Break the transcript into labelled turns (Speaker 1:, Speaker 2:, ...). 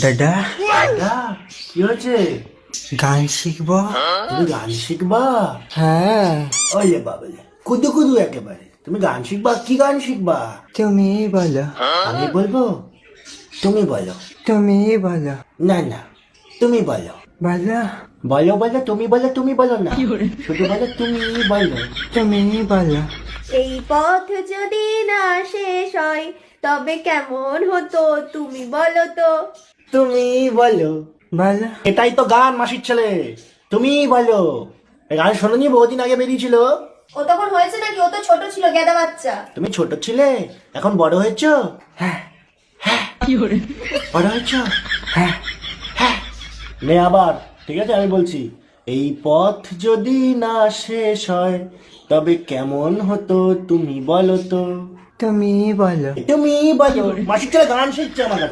Speaker 1: দাদা
Speaker 2: দাদা কি হয়েছে?
Speaker 1: গান শিখবো।
Speaker 2: তুমি গান শিখবা?
Speaker 1: হ্যাঁ,
Speaker 2: ওলে বাবা, কুদু কুদু একেবারে। তুমি গান শিখবা? কি গান শিখবা?
Speaker 1: তুমি বলো,
Speaker 2: আমি বলবো? তুমি বলো।
Speaker 1: তুমি বলো,
Speaker 2: না না, তুমি বলো।
Speaker 1: বলো,
Speaker 2: বলো বলো, তুমি বলো, তুমি বলো না, শুধু বলো তুমি বলো।
Speaker 1: তুমি বলো।
Speaker 3: এই পথ যদি না শেষ হয় তবে কেমন হতো তুমি বলো তো।
Speaker 2: তুমি বলো।
Speaker 1: বলো,
Speaker 2: এটাই তো গান, মাসির ছেলে। তুমি বলো। এই গান শোনোনি? বহুদিন আগে বেরিয়েছিল।
Speaker 3: ও তখন হয়েছে নাকি? ও তো ছোট ছিল, গেদা বাচ্চা।
Speaker 2: তুমি ছোট ছিলে, এখন বড় হয়েছো। হ্যাঁ হ্যাঁ, বড় হয়েছো।
Speaker 1: হ্যাঁ,
Speaker 2: হ্যাঁ, নে আবার। ঠিক আছে, আমি বলছি। এই পথ যদি না শেষ হয় তবে কেমন হতো তুমি বলো তো।
Speaker 1: তুমি বলো।
Speaker 2: তুমি বলো। মাসির ছেলে গান শিখছে আমার কাছে।